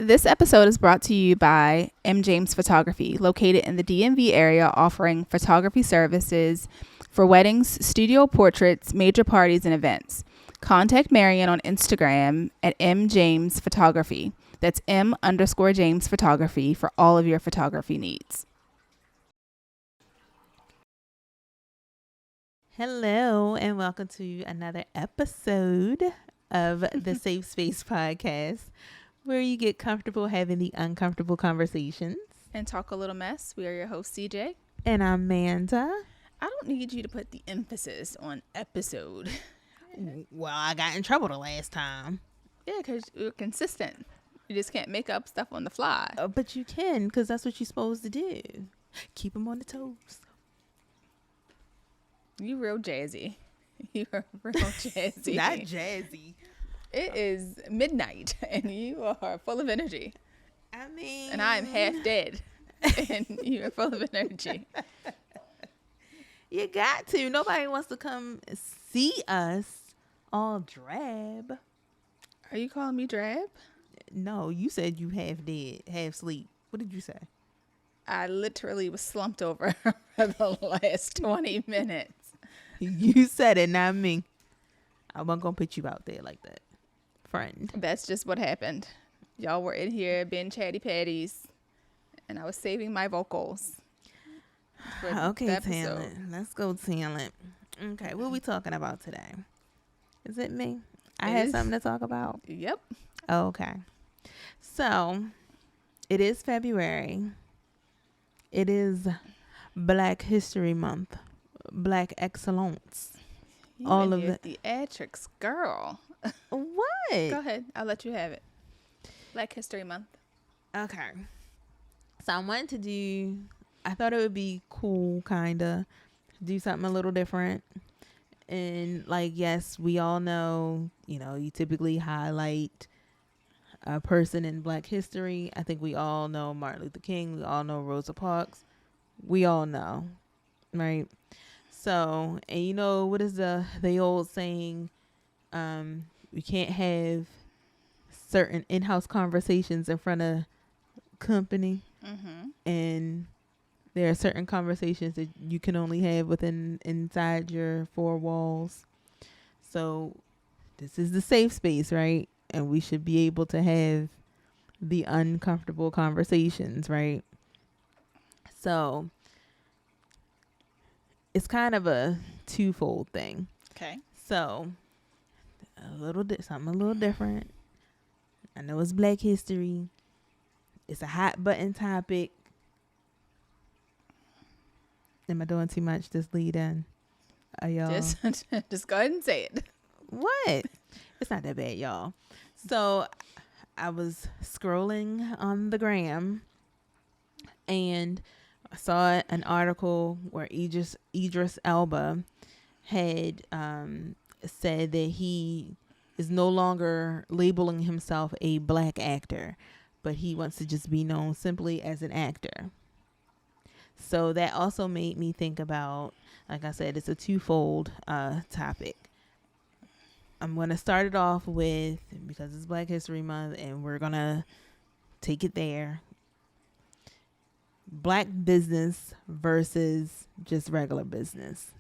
This episode is brought to you by M. James Photography, located in the DMV area, offering photography services for weddings, studio portraits, major parties, and events. Contact Marion on Instagram at M. James Photography. That's M_James Photography for all of your photography needs. Hello, and welcome to another episode of the Safe Space Podcast, where you get comfortable having the uncomfortable conversations. And talk a little mess. We are your host, Cee J. And I'm Manda. I don't need you to put the emphasis on episode. Well, I got in trouble the last time. Yeah, because you're consistent. You just can't make up stuff on the fly. But you can, because that's what you're supposed to do. Keep them on the toes. You real jazzy. You are real jazzy. Not jazzy. It is midnight and you are full of energy. I mean... And I'm half dead and you are full of energy. You got to. Nobody wants to come see us all drab. Are you calling me drab? No, you said you half dead, half sleep. What did you say? I literally was slumped over for the last 20 minutes. You said it, not me. I wasn't going to put you out there like that, friend. That's just what happened. Y'all were in here being chatty patties, and I was saving my vocals. Okay, talent. Let's go, talent. Okay, what are we talking about today? Is it me? I have something to talk about? Yep. Okay. So, it is February. It is Black History Month. Black excellence. You all and of your it. theatrics, girl. What? Go ahead. I'll let you have it. Black History Month. Okay. So I wanted to do, I thought it would be cool, kind of, do something a little different. And like, yes, we all know, you typically highlight a person in Black history. I think we all know Martin Luther King. We all know Rosa Parks. We all know, right? So, and what is the old saying? We can't have certain in-house conversations in front of company. Mm-hmm. And there are certain conversations that you can only have inside your four walls. So this is the safe space, right? And we should be able to have the uncomfortable conversations, right? So it's kind of a twofold thing. Okay. So something a little different. I know it's Black history. It's a hot button topic. Am I doing too much? Just lead in. Are y'all? Just go ahead and say it. What? It's not that bad, y'all. So I was scrolling on the gram and I saw an article where Idris Elba had said that he is no longer labeling himself a Black actor, but he wants to just be known simply as an actor. So that also made me think about, like I said, it's a twofold topic. I'm going to start it off with, because it's Black History Month and we're going to take it there, Black business versus just regular business.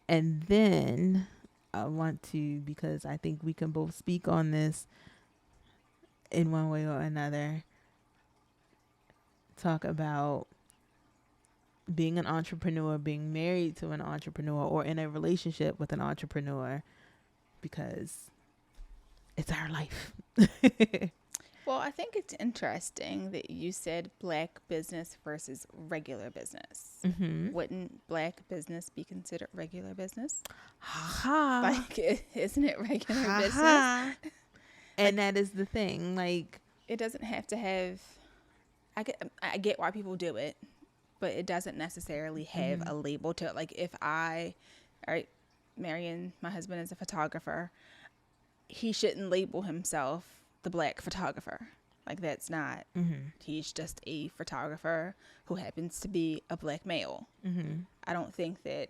And then I want to, because I think we can both speak on this in one way or another, talk about being an entrepreneur, being married to an entrepreneur, or in a relationship with an entrepreneur, because it's our life. Well, I think it's interesting that you said Black business versus regular business. Mm-hmm. Wouldn't Black business be considered regular business? Like, isn't it regular business? And that is the thing. Like, it doesn't have to have. I get why people do it, but it doesn't necessarily have a label to it. Like, if Marion, my husband, is a photographer, he shouldn't label himself the Black photographer. Like, that's not, he's just a photographer who happens to be a Black male. Mm-hmm. I don't think that,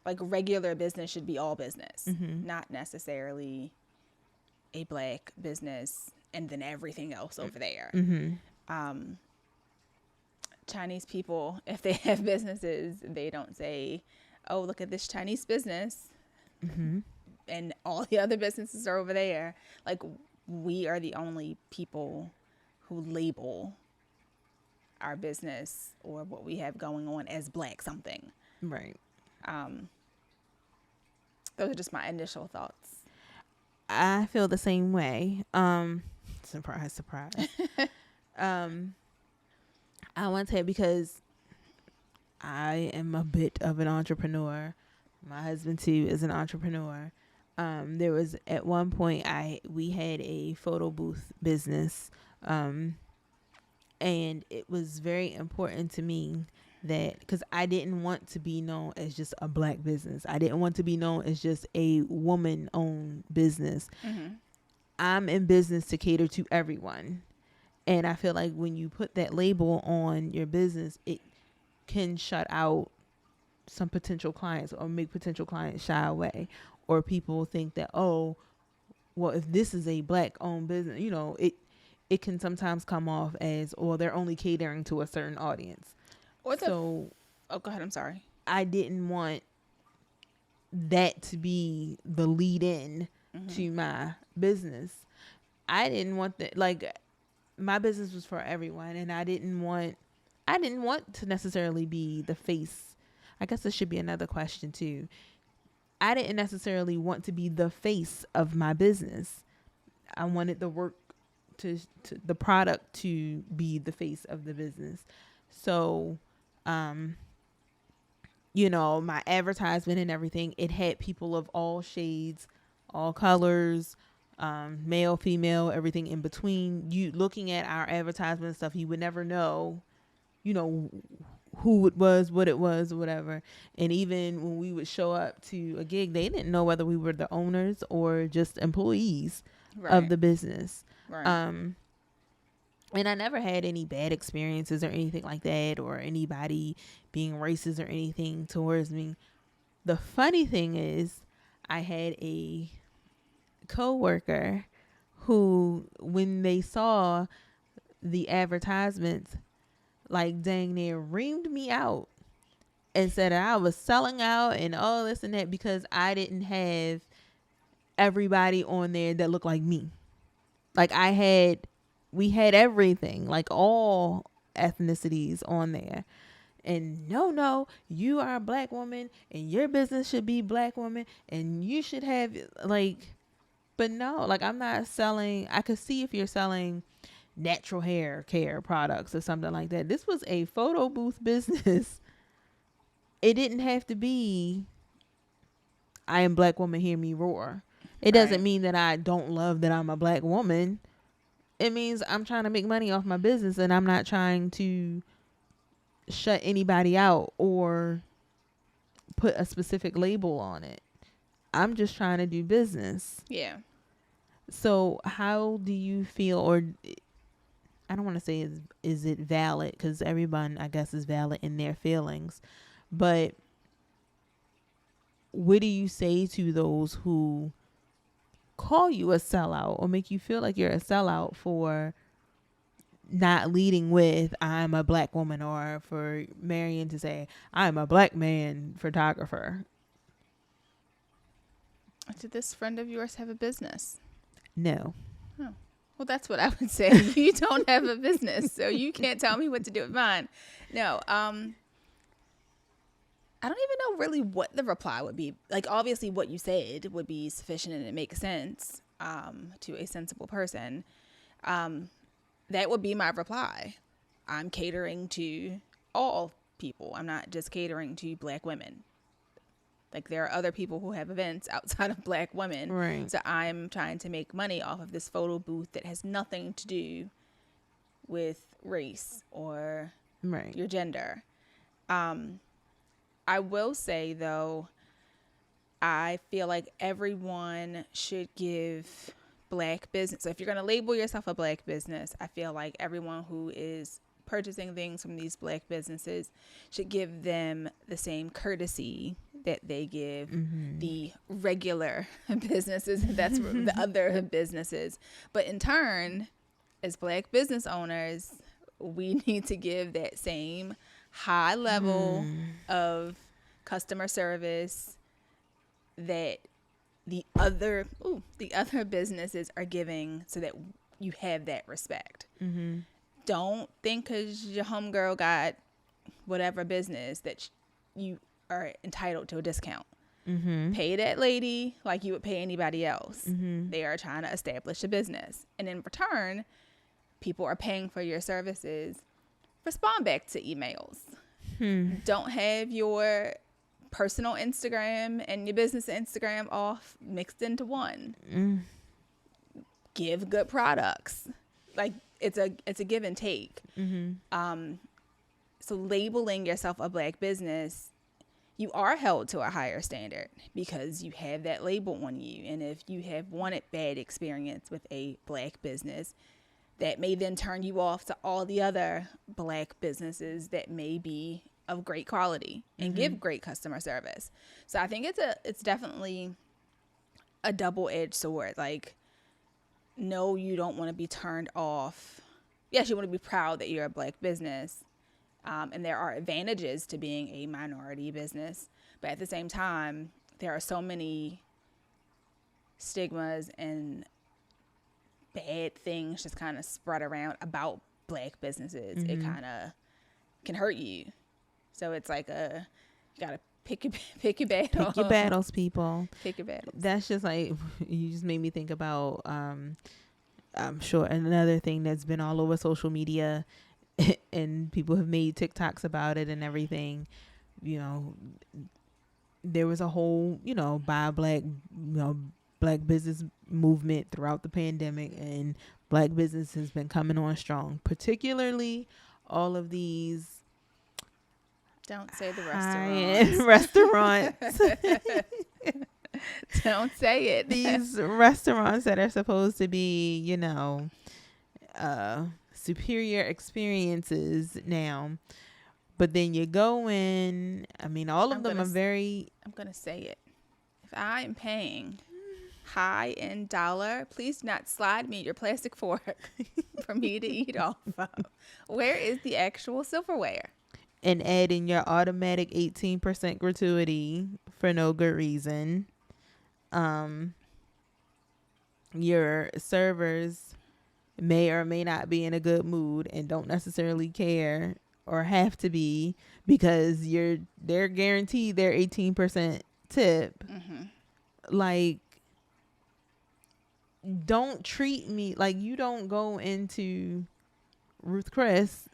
like, regular business should be all business, not necessarily a Black business and then everything else over there. Mm-hmm. Chinese people, if they have businesses, they don't say, oh, look at this Chinese business. Mm-hmm. And all the other businesses are over there. Like, we are the only people who label our business or what we have going on as Black something. Right. Those are just my initial thoughts. I feel the same way. Surprise, surprise. I want to say, because I am a bit of an entrepreneur. My husband too is an entrepreneur. There was at one point we had a photo booth business, and it was very important to me that, because I didn't want to be known as just a Black business. I didn't want to be known as just a woman-owned business. Mm-hmm. I'm in business to cater to everyone. And I feel like when you put that label on your business, it can shut out some potential clients or make potential clients shy away. Or people think that, oh, well, if this is a Black owned business, it can sometimes come off as, or they're only catering to a certain audience. Oh, go ahead. I'm sorry. I didn't want that to be the lead in to my business. I didn't want that. Like, my business was for everyone, and I didn't want to necessarily be the face. I guess this should be another question too. I didn't necessarily want to be the face of my business. I wanted the work to the product to be the face of the business. So, my advertisement and everything, it had people of all shades, all colors, male, female, everything in between. You looking at our advertisement and stuff, you would never know, who it was, what it was, or whatever. And even when we would show up to a gig, they didn't know whether we were the owners or just employees of the business. Right. And I never had any bad experiences or anything like that, or anybody being racist or anything towards me. The funny thing is, I had a coworker who, when they saw the advertisements, like dang near reamed me out and said I was selling out and all this and that, because I didn't have everybody on there that looked like me. Like, we had everything, like all ethnicities on there. And no, you are a Black woman and your business should be Black woman and you should have, like, but no, like, I'm not selling. I could see if you're selling natural hair care products or something like that. This was a photo booth business. It didn't have to be, I am Black woman, hear me roar. It doesn't mean that I don't love that I'm a Black woman. It means I'm trying to make money off my business, and I'm not trying to shut anybody out or put a specific label on it. I'm just trying to do business. Yeah. So how do you feel, or I don't want to say is it valid, because everyone, I guess, is valid in their feelings, but what do you say to those who call you a sellout or make you feel like you're a sellout for not leading with I'm a Black woman, or for Marion to say I'm a Black man photographer? Did this friend of yours have a business? No. Oh. Well, that's what I would say. You don't have a business, so you can't tell me what to do with mine. No. I don't even know really what the reply would be. Like, obviously what you said would be sufficient and it makes sense to a sensible person. That would be my reply. I'm catering to all people. I'm not just catering to Black women. Like, there are other people who have events outside of Black women. Right. So I'm trying to make money off of this photo booth that has nothing to do with race or your gender. I will say, though, I feel like everyone should give Black business. So if you're going to label yourself a Black business, I feel like everyone who is purchasing things from these Black businesses should give them the same courtesy that they give Mm-hmm. the regular businesses. That's the other businesses. But in turn, as Black business owners, we need to give that same high level of customer service that the other businesses are giving, so that you have that respect. Mm-hmm. Don't think because your homegirl got whatever business that you are entitled to a discount. Mm-hmm. Pay that lady like you would pay anybody else. Mm-hmm. They are trying to establish a business, and in return, people are paying for your services. Respond back to emails. Don't have your personal Instagram and your business Instagram off mixed into one. Give good products. Like it's a give and take. So labeling yourself a Black business, you are held to a higher standard because you have that label on you. And if you have wanted bad experience with a Black business, that may then turn you off to all the other Black businesses that may be of great quality and give great customer service. So I think it's definitely a double-edged sword. Like, no, you don't want to be turned off. Yes, you want to be proud that you're a Black business, and there are advantages to being a minority business. But at the same time, there are so many stigmas and bad things just kind of spread around about Black businesses. It kind of can hurt you. So it's like you gotta pick your battle. Pick your battles, people. Pick your battles. That's just like, you just made me think about, I'm sure another thing that's been all over social media and people have made TikToks about it and everything. You know, there was a whole, buy Black, Black business movement throughout the pandemic, and Black business has been coming on strong, particularly all of these Don't say the high-end restaurants. restaurants. Don't say it. These restaurants that are supposed to be, superior experiences now. But then you go in, all of them are very... I'm going to say it. If I am paying high end dollar, please do not slide me your plastic fork for me to eat off of. Where is the actual silverware? And add in your automatic 18% gratuity for no good reason. Your servers may or may not be in a good mood and don't necessarily care or have to be, because they're guaranteed their 18% tip. Like, don't treat me like you don't go into Ruth Chris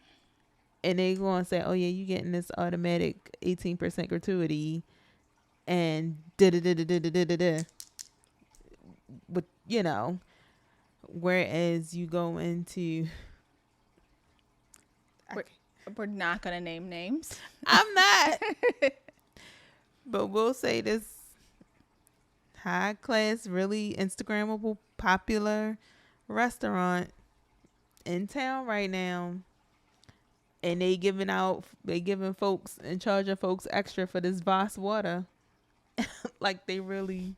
and they going to say, oh yeah, you getting this automatic 18% gratuity and da-da-da-da-da-da-da-da. But, whereas you go into... We're not going to name names. I'm not. But we'll say this high class, really Instagrammable, popular restaurant in town right now. And they giving folks and charging folks extra for this Voss water. Like they really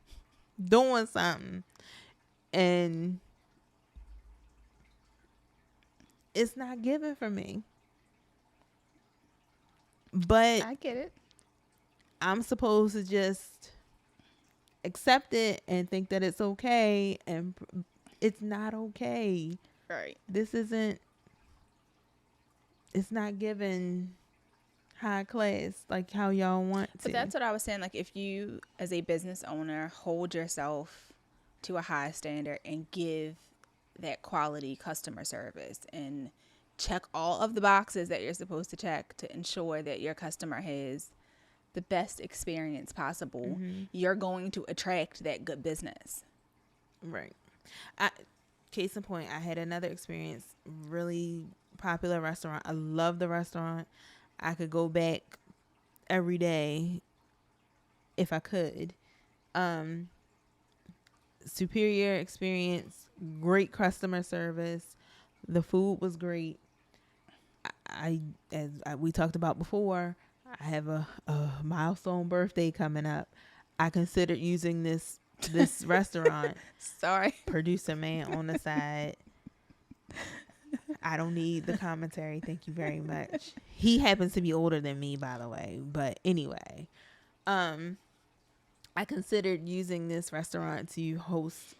doing something. And it's not given for me. But I get it. I'm supposed to just accept it and think that it's okay. And it's not okay. Right. It's not given high class like how y'all want to. But that's what I was saying. Like, if you, as a business owner, hold yourself to a high standard and give that quality customer service and check all of the boxes that you're supposed to check to ensure that your customer has the best experience possible, you're going to attract that good business. Right. Case in point, I had another experience, really popular restaurant. I love the restaurant. I could go back every day if I could. Superior experience, great customer service. The food was great. We talked about before, I have a milestone birthday coming up. I considered using this restaurant. Sorry. Producer man on the side. I don't need the commentary. Thank you very much. He happens to be older than me, by the way. But anyway, I considered using this restaurant to host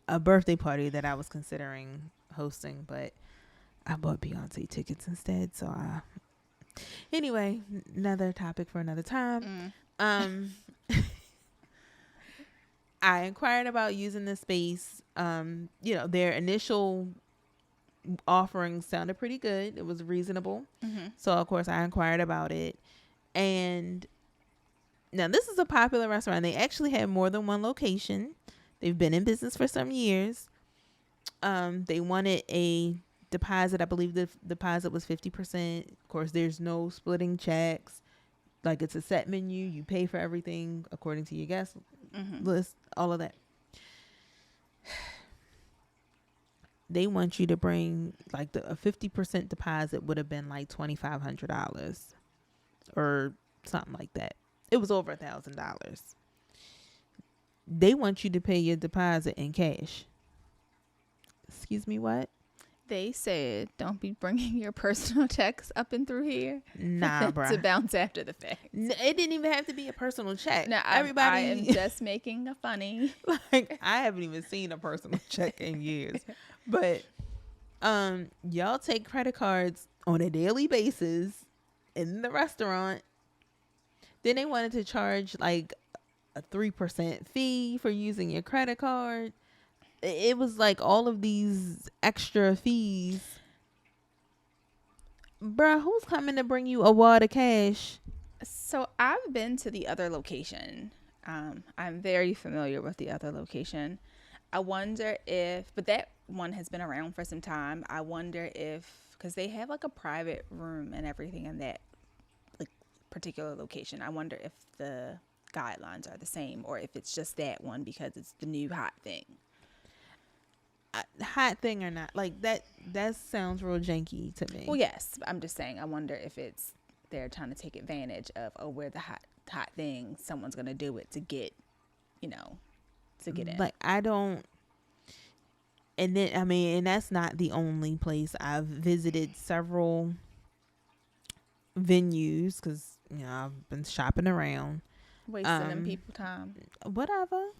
a birthday party that I was considering hosting, but I bought Beyonce tickets instead. So anyway, another topic for another time. I inquired about using this space. Their initial offerings sounded pretty good. It was reasonable. So of course I inquired about it. And now this is a popular restaurant. They actually have more than one location. They've been in business for some years. They wanted a deposit. I believe the deposit was 50%. Of course, there's no splitting checks. Like, it's a set menu. You pay for everything according to your guest list, all of that. They want you to bring, like, a 50% deposit would have been like $2,500 or something like that. It was over $1,000. They want you to pay your deposit in cash. Excuse me, what? They said, don't be bringing your personal checks up and through here. Nah, bro. To bounce after the fact. It didn't even have to be a personal check. Now, I am just making a funny. Like, I haven't even seen a personal check in years. But y'all take credit cards on a daily basis in the restaurant. Then they wanted to charge like a 3% fee for using your credit card. It was like all of these extra fees. Bruh, who's coming to bring you a wad of cash? So I've been to the other location. I'm very familiar with the other location. I wonder if, but that one has been around for some time. I wonder if, because they have like a private room and everything in that like particular location. I wonder if the guidelines are the same or if it's just that one because it's the new hot thing. Hot thing or not, like that sounds real janky to me. Well, yes, I'm just saying I wonder if it's they're trying to take advantage of, oh, we're the hot thing, someone's gonna do it to get in. Like, I don't. And then and that's not the only place. I've visited several venues because I've been shopping around, wasting them people time. Whatever.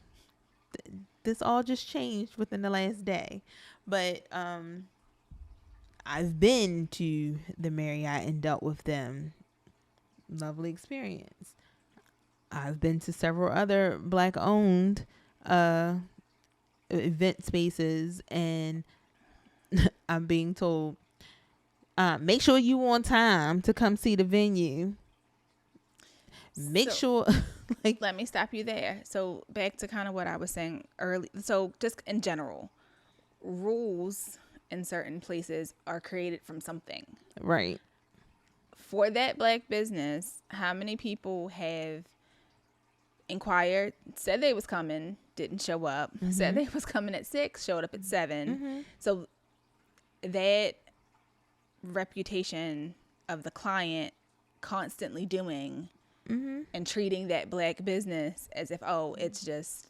This all just changed within the last day. But I've been to the Marriott and dealt with them. Lovely experience. I've been to several other Black-owned event spaces, and I'm being told, make sure you on time to come see the venue. Make sure... Let me stop you there. So back to kind of what I was saying early. So just in general, rules in certain places are created from something. Right. For that Black business, how many people have inquired, said they was coming, didn't show up, said they was coming at 6, showed up at 7. So that reputation of the client constantly doing and treating that Black business as if, oh, it's just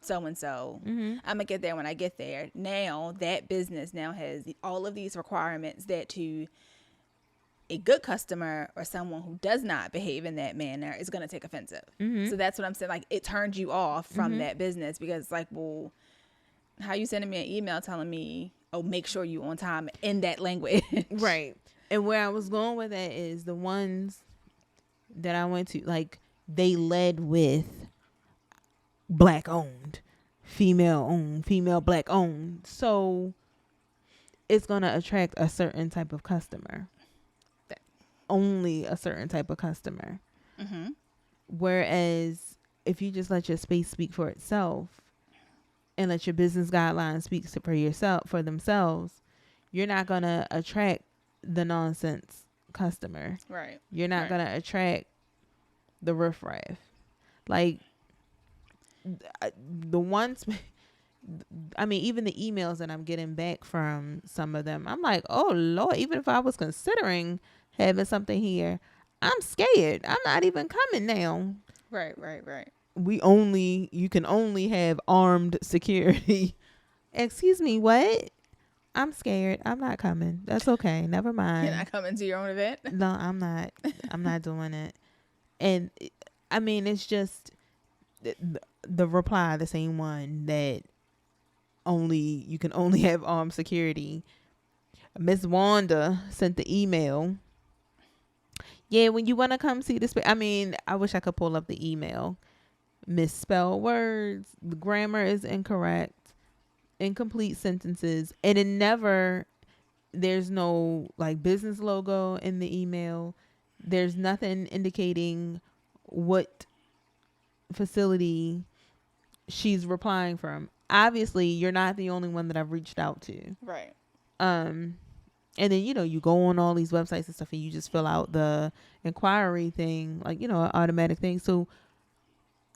so-and-so. I'm going to get there when I get there. Now, that business now has all of these requirements that to a good customer or someone who does not behave in that manner is going to take offensive. So that's what I'm saying. Like, it turned you off from that business because it's like, well, how you sending me an email telling me, oh, make sure you on time in that language. Right. And where I was going with that is the ones that I went to, like, they led with Black owned, female Black owned. So it's going to attract a certain type of customer. Only a certain type of customer. Whereas if you just let your space speak for itself and let your business guidelines speak for themselves, you're not going to attract the nonsense customer. Right. You're not going to attract the riffraff. Like, the ones, even the emails that I'm getting back from some of them, I'm like, oh Lord, even if I was considering having something here, I'm scared. I'm not even coming now. Right. You can only have armed security. Excuse me, what? I'm scared. I'm not coming. That's okay. Never mind. You're not coming to your own event? No, I'm not. I'm not doing it. And I mean, it's just the reply, the same one that you can only have armed security. Miss Wanda sent the email. Yeah, when you want to come see this, I mean, I wish I could pull up the email. Misspelled words, the grammar is incorrect, incomplete sentences, and there's no like business logo in the email. There's nothing indicating what facility she's replying from. Obviously, you're not the only one that I've reached out to. Right. And then, you go on all these websites and stuff and you just fill out the inquiry thing, like, an automatic thing. So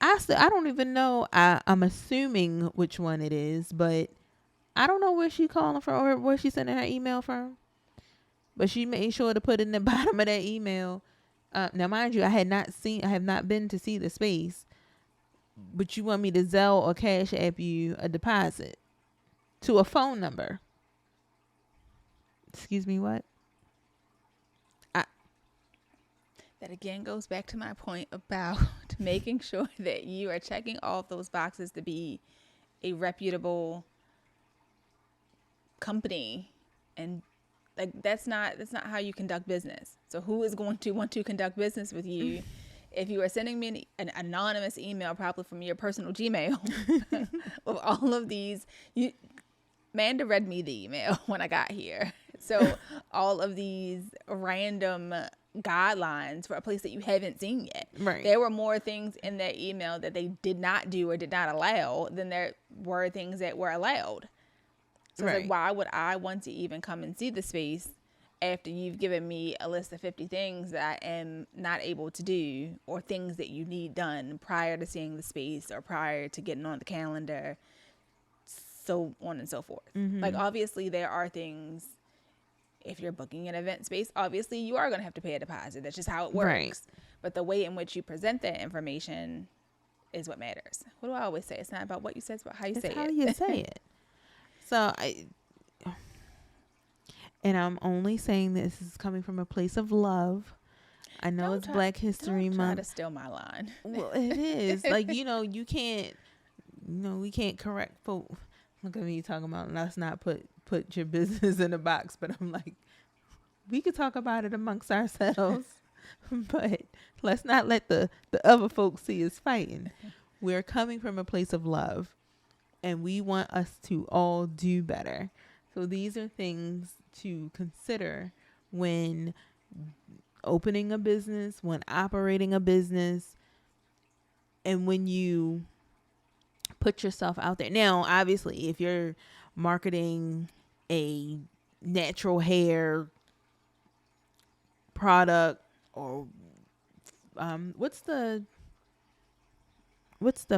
I don't even know. I'm assuming which one it is, but I don't know where she calling from or where she sending her email from. But she made sure to put in the bottom of that email. Now, mind you, I have not been to see the space, but you want me to Zelle or Cash App you a deposit to a phone number. Excuse me, what? That again goes back to my point about making sure that you are checking all of those boxes to be a reputable company, and like that's not how you conduct business. So who is going to want to conduct business with you if you are sending me an anonymous email, probably from your personal Gmail, with all of these? Manda read me the email when I got here. So all of these random guidelines for a place that you haven't seen yet. Right. There were more things in that email that they did not do or did not allow than there were things that were allowed. So it's like, why would I want to even come and see the space after you've given me a list of 50 things that I am not able to do, or things that you need done prior to seeing the space or prior to getting on the calendar, so on and so forth. Mm-hmm. Like, obviously there are things, if you're booking an event space, obviously you are going to have to pay a deposit. That's just how it works. Right. But the way in which you present that information is what matters. What do I always say? It's not about what you say, it's about how you say it. It's how you say it. So I'm only saying this is coming from a place of love. I know it's Black History Month. Don't try to steal my line. Well, it is. Like, you can't, we can't correct folk. Look at me talking about, let's not put your business in a box, but I'm like, we could talk about it amongst ourselves, but let's not let the other folks see us fighting. We're coming from a place of love, and we want us to all do better. So these are things to consider when opening a business, when operating a business, and when you put yourself out there. Now, obviously, if you're marketing a natural hair product, or what's the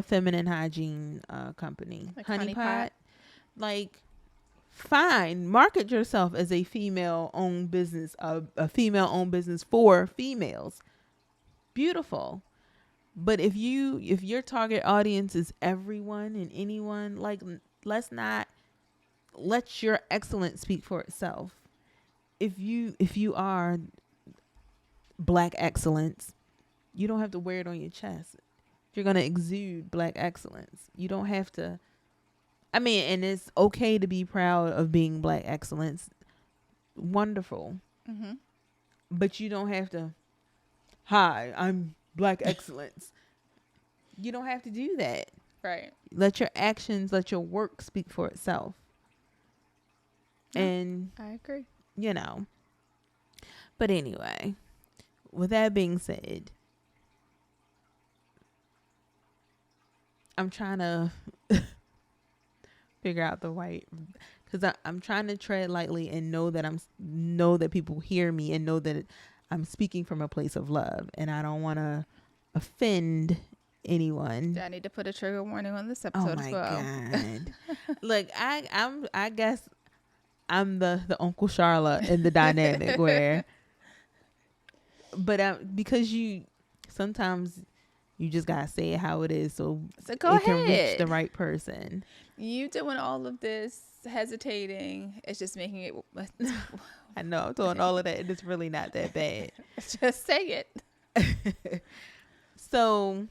feminine hygiene company? Like Honey Pot? Like, fine, market yourself as a female-owned business, a female-owned business for females. Beautiful. But if your target audience is everyone and anyone, like, let's not let your excellence speak for itself. If you are Black excellence, you don't have to wear it on your chest. You're going to exude Black excellence. You don't have to. I mean, and it's okay to be proud of being Black excellence. Wonderful. Mm-hmm. But you don't have to, hi, I'm Black excellence. You don't have to do that. Right. Let your actions, let your work speak for itself. Yeah, and I agree. But anyway, with that being said, I'm trying to figure out the right, because I'm trying to tread lightly and know that people hear me and know that I'm speaking from a place of love, and I don't want to offend anyone. I need to put a trigger warning on this episode as well. Oh my God. Look, I guess I'm the Uncle Charlotte in the dynamic where But because sometimes you just gotta say it how it is, so go it can reach ahead. the right person. You doing all of this hesitating, it's just making it. I know I'm doing all of that, and it's really not that bad. Just say it. So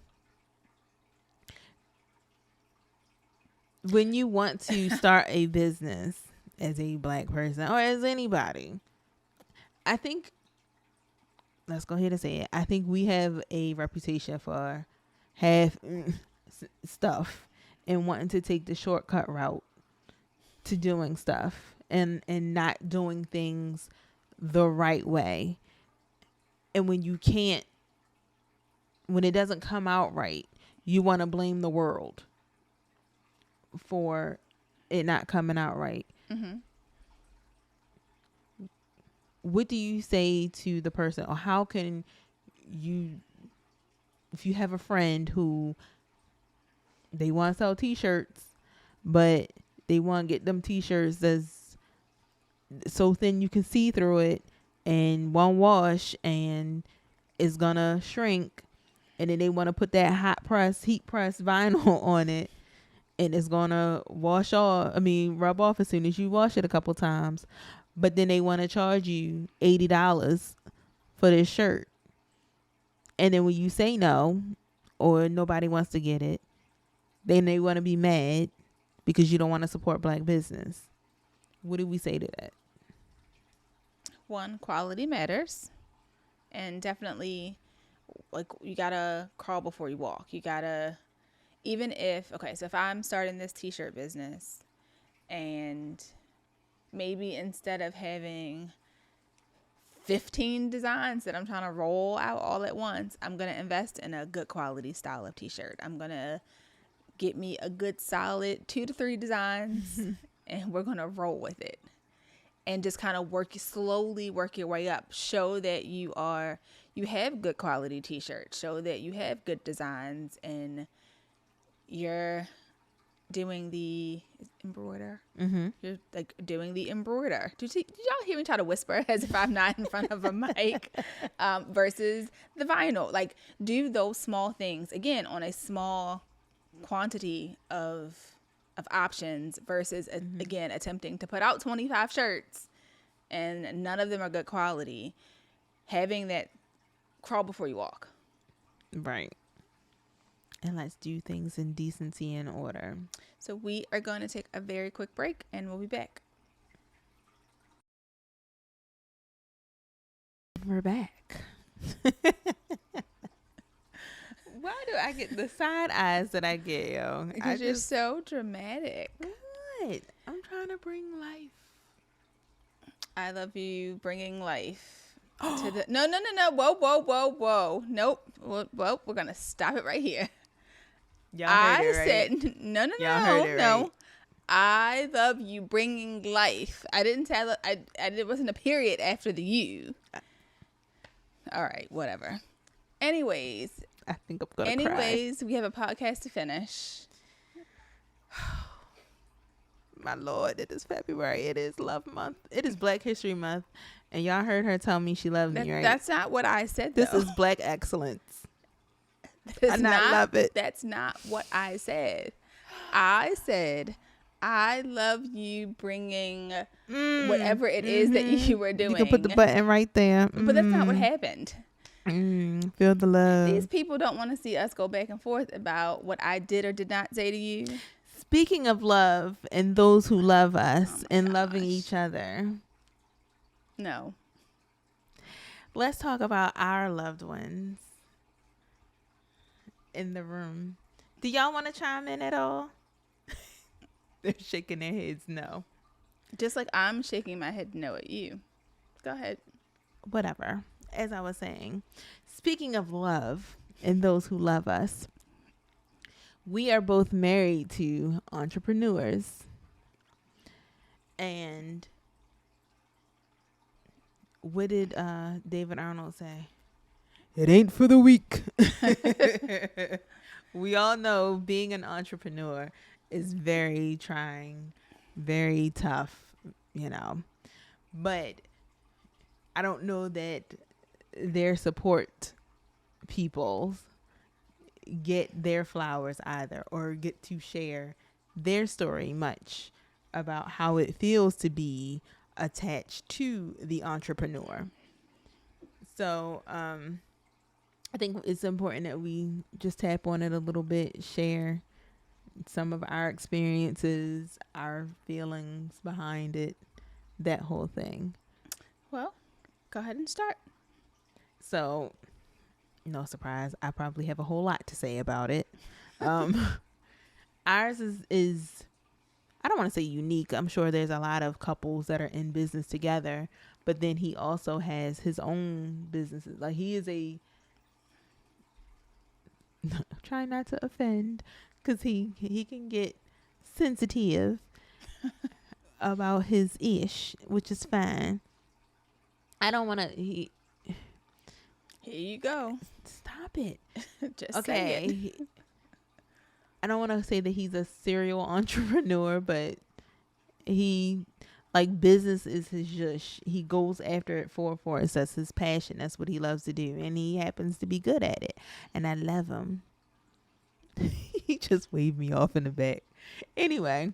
when you want to start a business as a Black person or as anybody, I think, let's go ahead and say it, I think we have a reputation for half stuff and wanting to take the shortcut route to doing stuff and not doing things the right way. And when it doesn't come out right, you want to blame the world for it not coming out right. Mm-hmm. What do you say to the person, or how can you, if you have a friend who they want to sell t-shirts, but they want to get them t-shirts that's so thin you can see through it and won't wash and is gonna shrink, and then they want to put that heat press vinyl on it, and it's gonna rub off as soon as you wash it a couple times, but then they want to charge you $80 for this shirt, and then when you say no or nobody wants to get it, then they want to be mad because you don't want to support Black business. What do we say to that? One, quality matters. And definitely, like, you gotta crawl before you walk. You gotta, so if I'm starting this t-shirt business, and maybe instead of having 15 designs that I'm trying to roll out all at once, I'm gonna invest in a good quality style of t-shirt. I'm gonna get me a good solid 2 to 3 designs and we're gonna roll with it. And just kind of slowly work your way up. Show that you have good quality t-shirts. Show that you have good designs, and you're doing the embroider. Mm-hmm. You're like doing the embroider. Did y'all hear me try to whisper as if I'm not in front of a mic? Versus the vinyl. Like, do those small things again on a small quantity of options versus again attempting to put out 25 shirts and none of them are good quality. Having that crawl before you walk. Right. And let's do things in decency and order. So we are going to take a very quick break and we'll be back. We're back. Why do I get the side eyes that I get, yo? Because you're so dramatic. What? I'm trying to bring life. I love you bringing life to the... No. Whoa. Nope. Well, we're going to stop it right here. Y'all heard it, right? Said, no. Y'all heard it, no. Right? I love you bringing life. I didn't say it wasn't a period after the you. All right, whatever. Anyways, I think I'm gonna cry. We have a podcast to finish. My Lord, it is February. It is Love Month. It is Black History Month, and y'all heard her tell me she loves me, right? That's not what I said, though. This is Black excellence. Love it. That's not what I said. I said, I love you bringing whatever it is that you were doing. You can put the button right there. But that's not what happened. Feel the love. These people don't want to see us go back and forth about what I did or did not say to you. Speaking of love and those who love us and loving each other. No. Let's talk about our loved ones in the room. Do y'all want to chime in at all? They're shaking their heads no. Just like I'm shaking my head no at you. Go ahead. Whatever. As I was saying, speaking of love and those who love us, we are both married to entrepreneurs. And what did David Arnold say? It ain't for the weak. We all know being an entrepreneur is very trying, very tough, you know. But I don't know that their support people get their flowers either, or get to share their story much about how it feels to be attached to the entrepreneur. So I think it's important that we just tap on it a little bit, share some of our experiences, our feelings behind it, that whole thing. Well, go ahead and start. So, no surprise, I probably have a whole lot to say about it. Ours is I don't want to say unique. I'm sure there's a lot of couples that are in business together, but then he also has his own businesses. Like, he is a try not to offend, because he can get sensitive about his ish, which is fine. I don't want to. Here you go. Stop it. Just say it. Okay. I don't want to say that he's a serial entrepreneur, but he, like, business is his zhush. He goes after it for us. That's his passion. That's what he loves to do, and he happens to be good at it. And I love him. He just waved me off in the back. Anyway,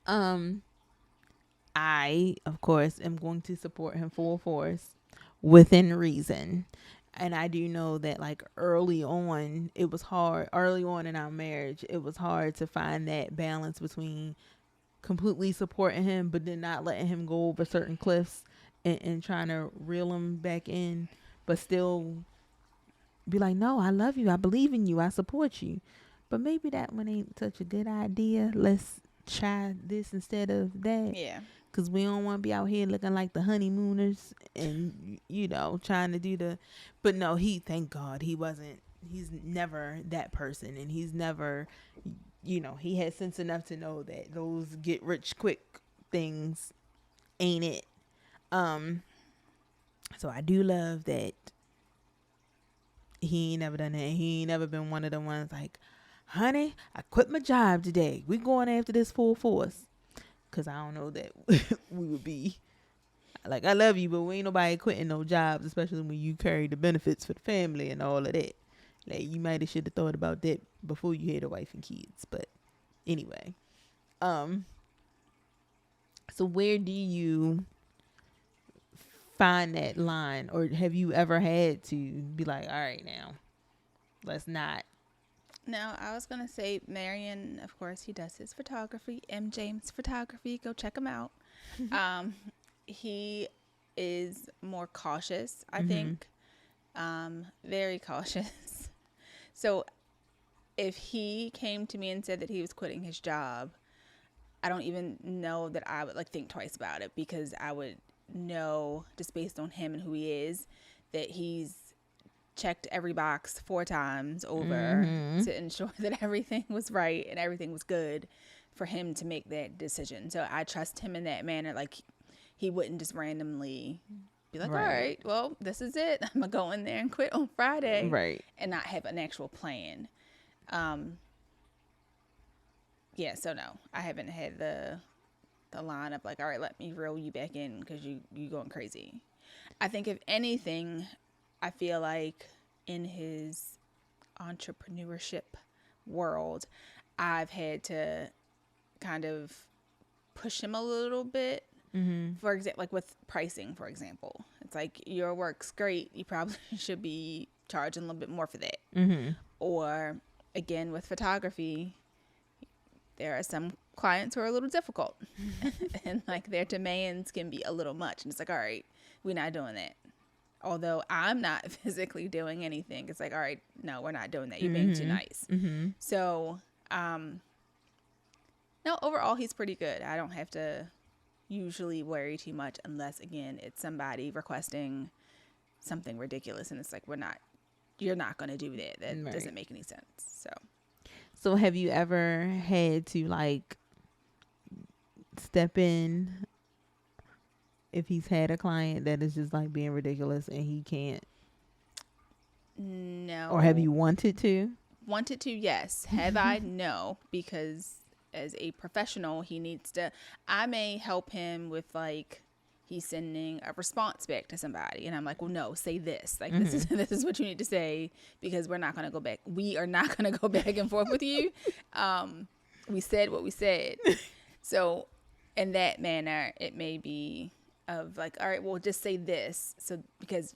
I, of course, am going to support him full force within reason. And I do know that, like, early on, it was hard. Early on in our marriage, it was hard to find that balance between completely supporting him, but then not letting him go over certain cliffs, and trying to reel him back in, but still be like, no, I love you. I believe in you. I support you. But maybe that one ain't such a good idea. Let's try this instead of that. Yeah. Because we don't want to be out here looking like the honeymooners and, trying to do the... But no, thank God, he wasn't... He's never that person. And he's never... he had sense enough to know that those get rich quick things ain't it. So I do love that he ain't never done that. He ain't never been one of the ones like, honey, I quit my job today. We going after this full force. Because I don't know that we would be like, I love you, but we ain't nobody quitting no jobs, especially when you carry the benefits for the family and all of that. Like, you might have should have thought about that before you had a wife and kids. But anyway, so where do you find that line, or have you ever had to be like, all right, now let's not? No, I was going to say Marion, of course, he does his photography, M. James Photography. Go check him out. He is more cautious, I think. Very cautious. So if he came to me and said that he was quitting his job, I don't even know that I would think twice about it, because I would know, just based on him and who he is, that he's checked every box 4 times over to ensure that everything was right and everything was good for him to make that decision. So I trust him in that manner. Like, he wouldn't just randomly be like, all right, well, this is it. I'm going to go in there and quit on Friday. Right. And not have an actual plan. Yeah, so no, I haven't had the line of like, all right, let me reel you back in because you going crazy. I think if anything, I feel like in his entrepreneurship world, I've had to kind of push him a little bit. For example, like with pricing, for example, it's like, your work's great. You probably should be charging a little bit more for that. Or again, with photography, there are some clients who are a little difficult and like their demands can be a little much. And it's like, all right, we're not doing that. Although I'm not physically doing anything, it's like, all right, no, we're not doing that. You're being too nice. So, no, overall, he's pretty good. I don't have to usually worry too much unless, again, it's somebody requesting something ridiculous. And it's like, you're not going to do that. That doesn't make any sense. So have you ever had to like step in if he's had a client that is just like being ridiculous and he can't? No. Or have you wanted to? Wanted to, yes. Have I? No, because as a professional, he needs to, I may help him with like he's sending a response back to somebody, and I'm like, well, no, say this. Like, this is what you need to say, because we're not going to go back. We are not going to go back and forth with you. We said what we said. So in that manner, it may be of like, all right, well, just say this. So because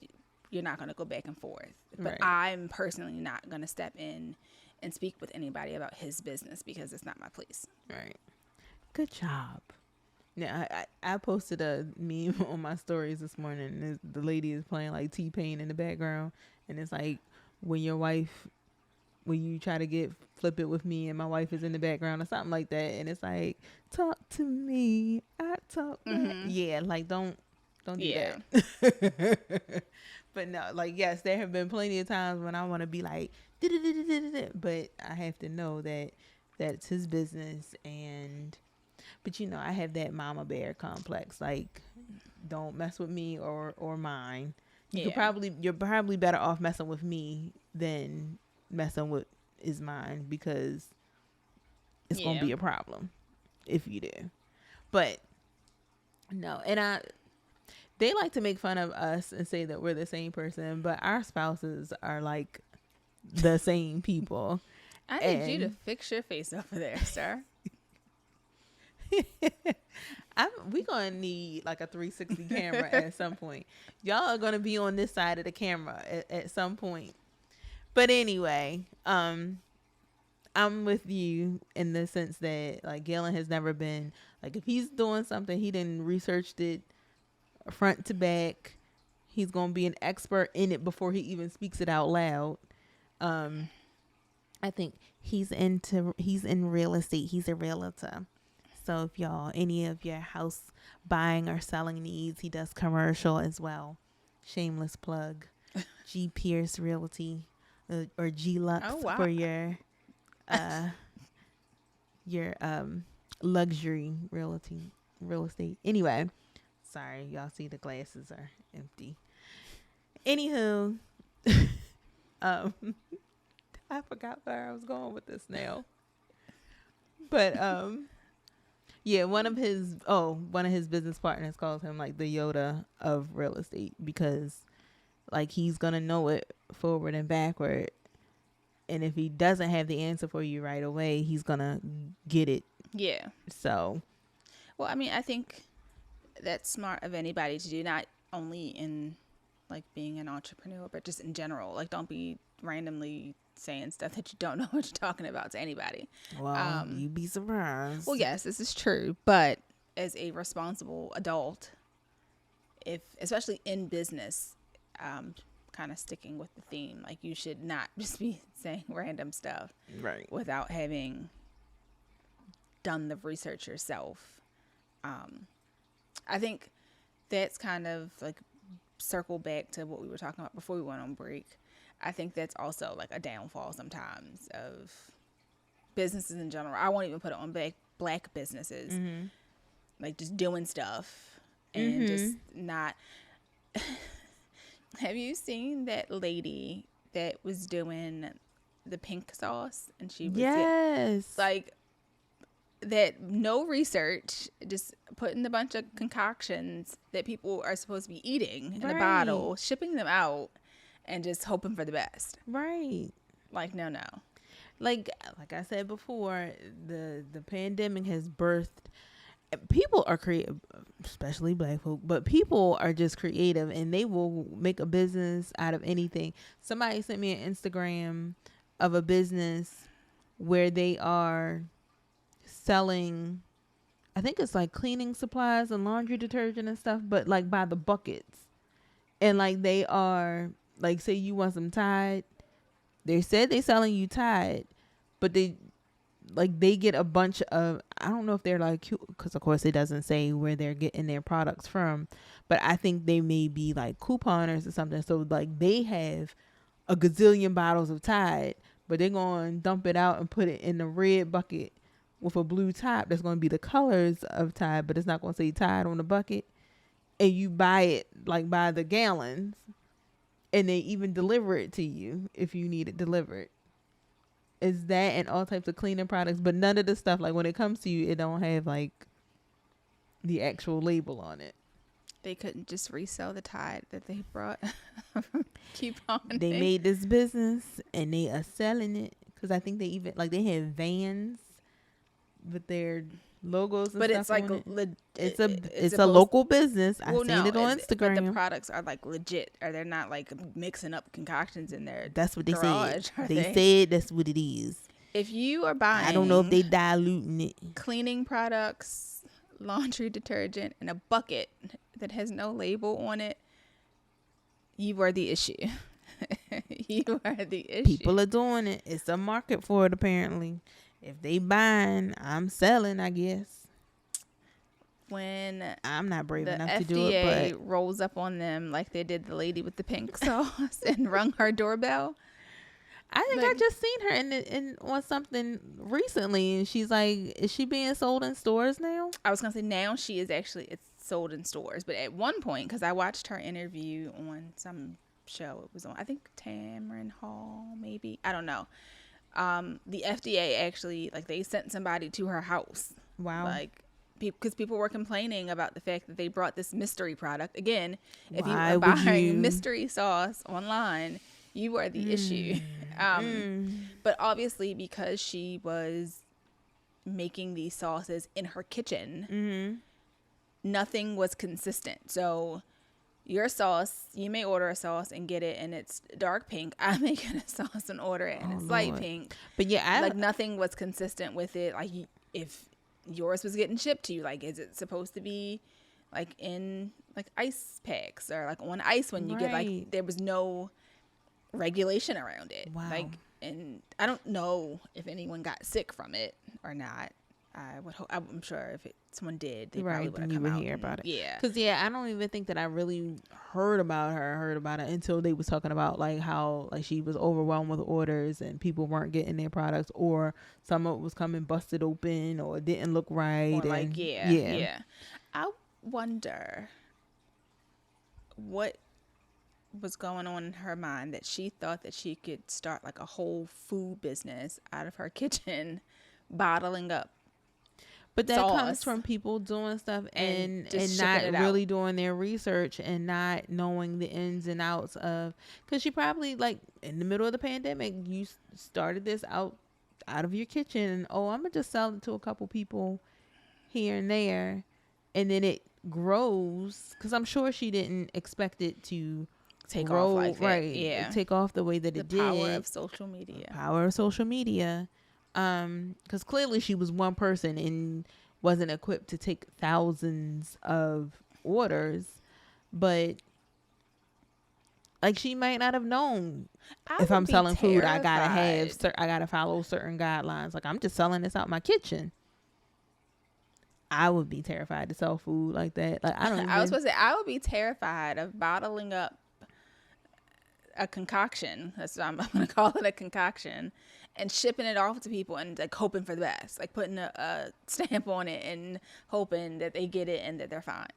you're not going to go back and forth. But I'm personally not going to step in and speak with anybody about his business, because it's not my place. Right. Good job. Yeah, I posted a meme on my stories this morning, and the lady is playing like T-Pain in the background, and it's like, when you try to flip it with me and my wife is in the background or something like that, and it's like, talk to me, I talk back. Yeah, like don't do that. But no, like, yes, there have been plenty of times when I want to be like, but I have to know that that's his business. But I have that mama bear complex. Like, don't mess with me or mine. You're probably better off messing with me than messing with is mine, because it's gonna be a problem if you do. But no, and they like to make fun of us and say that we're the same person, but our spouses are like the same people. I need you to fix your face over there, sir. We gonna need like a 360 camera at some point. Y'all are gonna be on this side of the camera at some point. But anyway, I'm with you in the sense that, like, Galen has never been, like, if he's doing something, he didn't researched it front to back. He's gonna be an expert in it before he even speaks it out loud. I think he's in real estate. He's a realtor. So if any of your house buying or selling needs, he does commercial as well. Shameless plug. G Pierce Realty, or G Lux for your luxury real estate. Anyway, sorry, y'all see the glasses are empty. Anywho, I forgot where I was going with this now. But yeah, one of his business partners calls him like the Yoda of real estate, because like he's gonna know it forward and backward, and if he doesn't have the answer for you right away, he's gonna get it. Yeah. So, well, I mean, I think that's smart of anybody to do, not only in like being an entrepreneur, but just in general. Like, don't be randomly saying stuff that you don't know what you're talking about to anybody. Well, you'd be surprised. Well, yes, this is true, but as a responsible adult, especially in business, kind of sticking with the theme, like, you should not just be saying random stuff without having done the research yourself. I think that's kind of like circle back to what we were talking about before we went on break. I think that's also like a downfall sometimes of businesses in general. I won't even put it on black businesses, like just doing stuff and just not. Have you seen that lady that was doing the pink sauce, and she was like that, no research, just putting a bunch of concoctions that people are supposed to be eating in a bottle, shipping them out, and just hoping for the best. Right. Like, no. Like I said before, the pandemic has birthed. People are creative, especially black folk, but people are just creative, and they will make a business out of anything. Somebody sent me an Instagram of a business where they are selling, I think it's like cleaning supplies and laundry detergent and stuff, but like by the buckets. And like they are, like, say you want some Tide, they said they selling you Tide, but they get a bunch of, I don't know if they're like, because of course it doesn't say where they're getting their products from, but I think they may be like couponers or something. So like they have a gazillion bottles of Tide, but they're going to dump it out and put it in a red bucket with a blue top that's going to be the colors of Tide, but it's not going to say Tide on the bucket. And you buy it like by the gallons, and they even deliver it to you if you need it delivered. Is that and all types of cleaning products, but none of the stuff, like when it comes to you, it don't have like the actual label on it. They couldn't just resell the Tide that they brought. Keep on. They made this business and they are selling it because I think they even like they have vans with their logos and but stuff it's like on it. it's a local business. I've seen it on Instagram. But the products are like legit, or they're not like mixing up concoctions in their That's what they garage, said. They said that's what it is. If you are buying, I don't know if they diluting it. Cleaning products, laundry detergent, and a bucket that has no label on it, you are the issue. You are the issue. People are doing it. It's a market for it apparently. If they buying, I'm selling, I guess. When I'm not brave the enough FDA to do it, but rolls up on them like they did the lady with the pink sauce and rung her doorbell. I think I just seen her in on something recently, and she's like, "Is she being sold in stores now?" I was gonna say now she is actually it's sold in stores, but at one point, because I watched her interview on some show, it was on I think Tamron Hall, maybe, I don't know. The FDA actually like they sent somebody to her house. Wow. Like because people were complaining about the fact that they brought this mystery product. Again, if you Why are would buying you? mystery sauce online, you are the issue. But obviously because she was making these sauces in her kitchen, nothing was consistent. So your sauce, you may order a sauce and get it and it's dark pink. I may get a sauce and order it and it's light pink. But yeah, like nothing was consistent with it. Like if yours was getting shipped to you, like is it supposed to be like in like ice packs or like on ice when you get like there was no regulation around it. Wow. Like, and I don't know if anyone got sick from it or not. I would hope. I'm sure if someone did, they probably would have come out. Hear about it. Yeah. Because I don't even think that I really heard about it until they was talking about like how like she was overwhelmed with orders and people weren't getting their products, or some of it was coming busted open or didn't look right. Or like yeah. I wonder what was going on in her mind that she thought that she could start like a whole food business out of her kitchen, bottling up. But that sauce comes from people doing stuff and just not shipping it really out. doing their research and not knowing the ins and outs of, because she probably like in the middle of the pandemic, you started this out of your kitchen and I'm gonna just sell it to a couple people here and there, and then it grows, because I'm sure she didn't expect it to Take grow, off like that. right? Yeah. Take off the way that it did. The power of social media. Because clearly she was one person and wasn't equipped to take thousands of orders, but like she might not have known if I'm selling food, I gotta follow certain guidelines. Like I'm just selling this out my kitchen. I would be terrified to sell food like that. Like I was supposed to say I would be terrified of bottling up a concoction. That's what I'm gonna call it, a concoction, and shipping it off to people and like hoping for the best, like putting a stamp on it and hoping that they get it and that they're fine.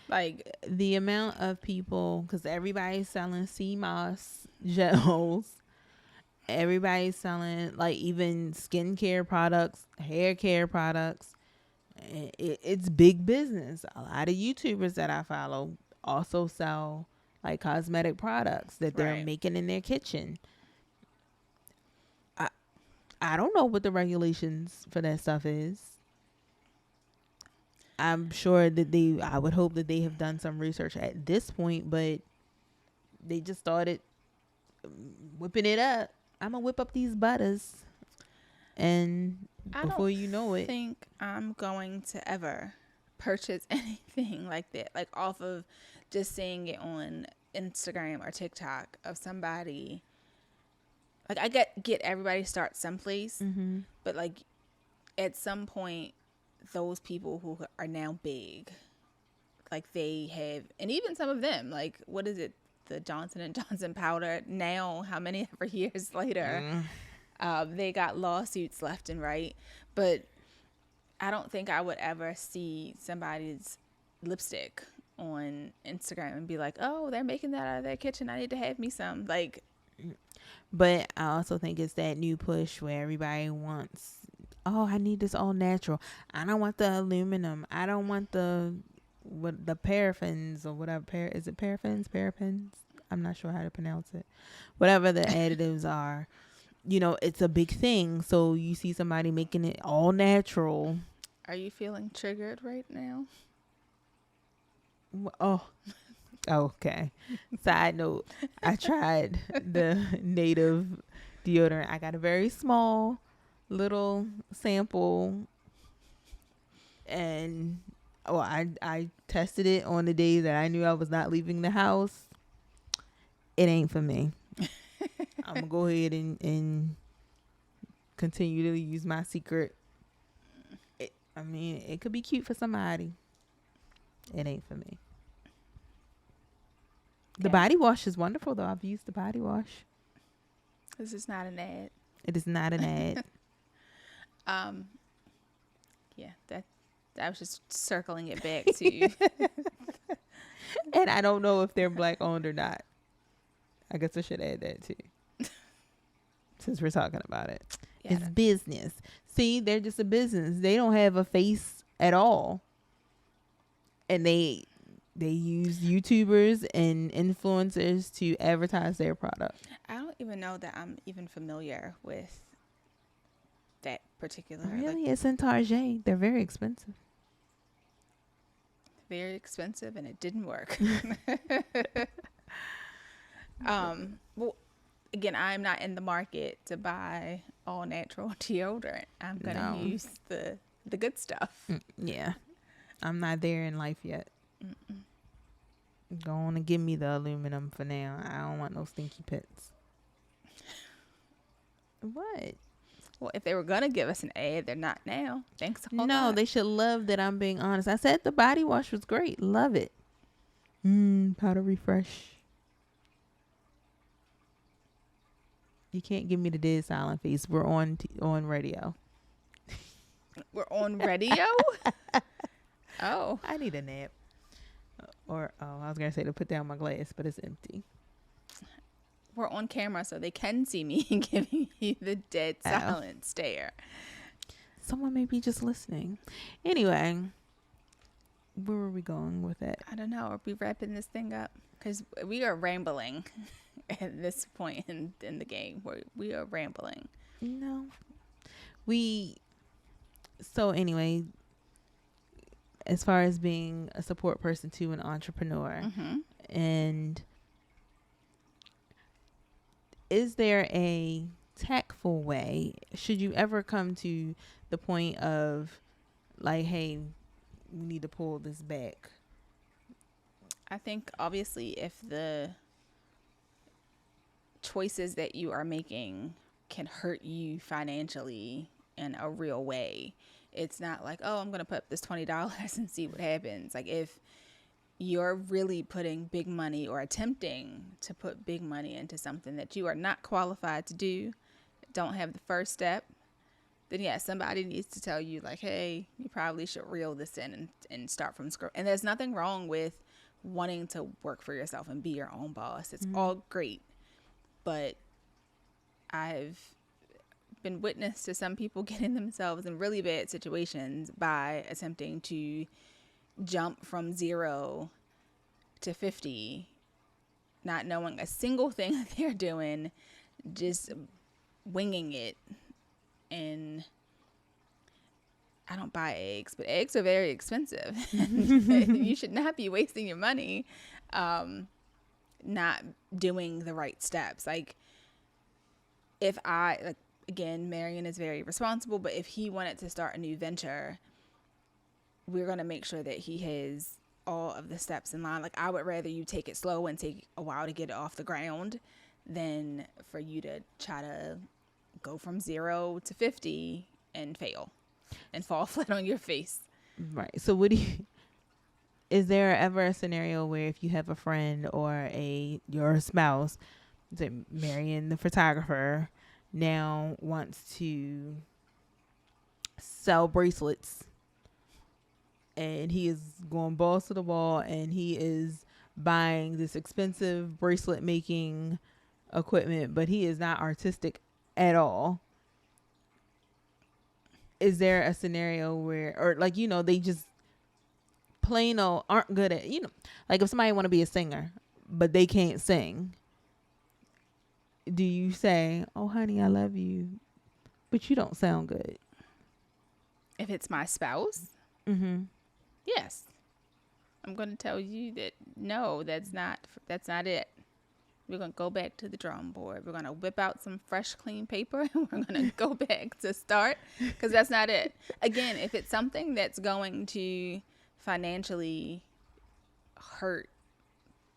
Like the amount of people, because everybody's selling sea moss gels, everybody's selling like even skincare products, hair care products. It's big business. A lot of YouTubers that I follow also sell like cosmetic products that they're making in their kitchen. I don't know what the regulations for that stuff is. I'm sure that I would hope that they have done some research at this point, but they just started whipping it up. I'm going to whip up these butters. And before you know it. I think I'm going to ever purchase anything like that, like off of just seeing it on Instagram or TikTok of somebody. Like I get everybody start someplace, but like at some point, those people who are now big, like they have, and even some of them, like what is it, the Johnson & Johnson powder now, how many ever years later, they got lawsuits left and right. But I don't think I would ever see somebody's lipstick on Instagram and be like, oh, they're making that out of their kitchen, I need to have me some. Like, but I also think it's that new push where everybody wants, I need this all natural. I don't want the aluminum. I don't want the what the paraffins or whatever. Is it paraffins? I'm not sure how to pronounce it. Whatever the additives are, it's a big thing. So you see somebody making it all natural. Are you feeling triggered right now? Oh, okay. Side note, I tried the native deodorant. I got a very small little sample, and I tested it on the day that I knew I was not leaving the house. It ain't for me. I'm gonna go ahead and continue to use my secret. It could be cute for somebody. It ain't for me. The body wash is wonderful, though. I've used the body wash. This is not an ad. It is not an ad. Yeah, that I was just circling it back to you. And I don't know if they're black owned or not. I guess I should add that too, since we're talking about it. Yeah, it's business. See, they're just a business. They don't have a face at all, and they use YouTubers and influencers to advertise their product. I don't even know that I'm even familiar with that particular. Really? It's in Target. They're very expensive. Very expensive, and it didn't work. Well, again, I'm not in the market to buy all natural deodorant. I'm gonna use the good stuff. Yeah, I'm not there in life yet. Go on and give me the aluminum for now. I don't want no stinky pits. What? Well, if they were gonna give us an ad, they're not now. Thanks a whole No, lot. they should love that I'm being honest. I said the body wash was great. Love it. Powder refresh. You can't give me the dead silent face. We're on radio. We're on radio? Oh. I need a nap. I was going to say to put down my glass, but it's empty. We're on camera so they can see me giving you the dead silent stare. Someone may be just listening. Anyway, where were we going with it? I don't know. Are we wrapping this thing up? Because we are rambling at this point in the game. We are rambling. No. So anyway, as far as being a support person to an entrepreneur, and is there a tactful way, should you ever come to the point of like, hey, we need to pull this back? I think obviously if the choices that you are making can hurt you financially in a real way, it's not like, oh, I'm going to put up this $20 and see what happens. Like if you're really putting big money or attempting to put big money into something that you are not qualified to do, don't have the first step, then yeah, somebody needs to tell you like, hey, you probably should reel this in and start from scratch. And there's nothing wrong with wanting to work for yourself and be your own boss. It's all great. But I've been witness to some people getting themselves in really bad situations by attempting to jump from 0 to 50, not knowing a single thing that they're doing, just winging it. And I don't buy eggs, but eggs are very expensive. You should not be wasting your money not doing the right steps. Like if again, Marion is very responsible, but if he wanted to start a new venture, we're going to make sure that he has all of the steps in line. Like I would rather you take it slow and take a while to get it off the ground than for you to try to go from 0 to 50 and fail and fall flat on your face. Right. So is there ever a scenario where if you have a friend or your spouse, say Marion, the photographer, now wants to sell bracelets, and he is going balls to the wall and he is buying this expensive bracelet making equipment, but he is not artistic at all? Is there a scenario where, or like, they just plain old aren't good at, like if somebody want to be a singer, but they can't sing, do you say, "Oh, honey, I love you, but you don't sound good"? If it's my spouse, yes, I'm going to tell you that no, that's not it. We're going to go back to the drawing board. We're going to whip out some fresh, clean paper, and we're going to go back to start, because that's not it. Again, if it's something that's going to financially hurt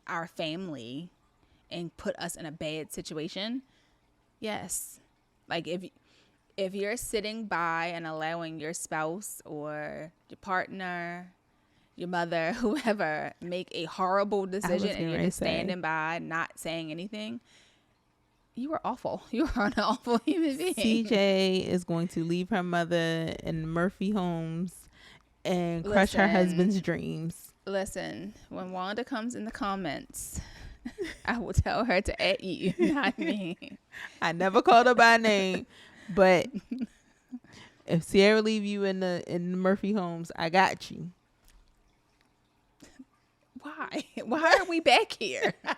our family and put us in a bad situation, yes. Like if you're sitting by and allowing your spouse or your partner, your mother, whoever, make a horrible decision and you're just standing by not saying anything, you are awful. You are an awful human being. CJ is going to leave her mother in Murphy Homes and crush her husband's dreams. Listen, when Wanda comes in the comments, I will tell her to at you, not me. I never called her by name, but if Sierra leave you in the Murphy Homes, I got you. Why are we back here? I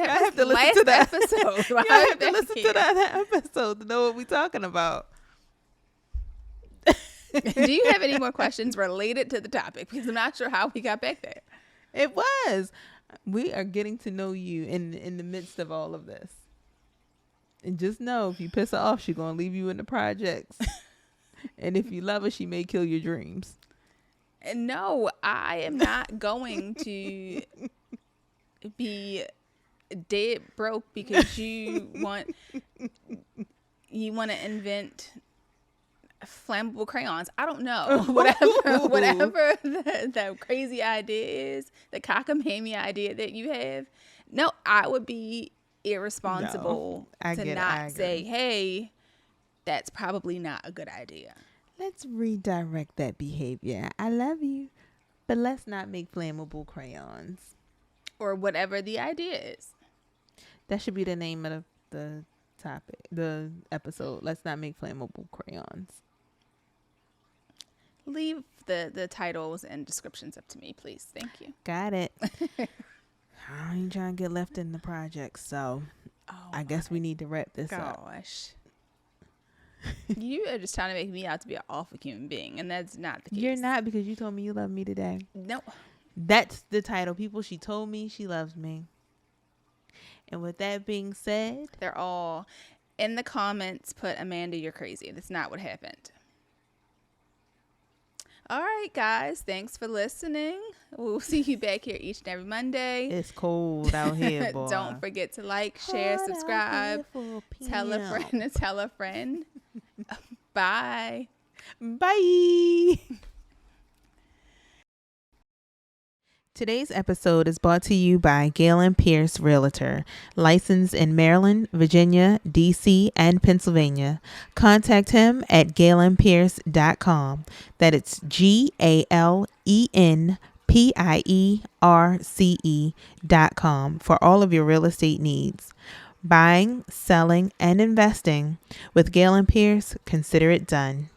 have to listen to that episode. I have to listen to that episode to know what we're talking about. Do you have any more questions related to the topic? Because I'm not sure how we got back there. It was. We are getting to know you in the midst of all of this. And just know, if you piss her off, she's going to leave you in the projects. And if you love her, she may kill your dreams. No, I am not going to be dead broke because you want to invent flammable crayons. I don't know. Whatever the crazy idea is, the cockamamie idea that you have. No, I would be irresponsible to not say, hey, that's probably not a good idea. Let's redirect that behavior. I love you, but let's not make flammable crayons. Or whatever the idea is. That should be the name of the topic, the episode. Let's not make flammable crayons. Leave the titles and descriptions up to me, please. Thank you. Got it. I ain't trying to get left in the project, so I guess we need to wrap this up. Gosh. You are just trying to make me out to be an awful human being, and that's not the case. You're not, because you told me you love me today. No. That's the title, people. She told me she loves me. And with that being said, they're all in the comments, put, Amanda, you're crazy. That's not what happened. All right, guys. Thanks for listening. We'll see you back here each and every Monday. It's cold out here, boy. Don't forget to like, share, subscribe. Tell a friend to tell a friend. Bye. Bye. Today's episode is brought to you by Galen Pierce Realtor, licensed in Maryland, Virginia, D.C., and Pennsylvania. Contact him at galenpierce.com. That it's GALENPIERCE.com for all of your real estate needs. Buying, selling, and investing with Galen Pierce, consider it done.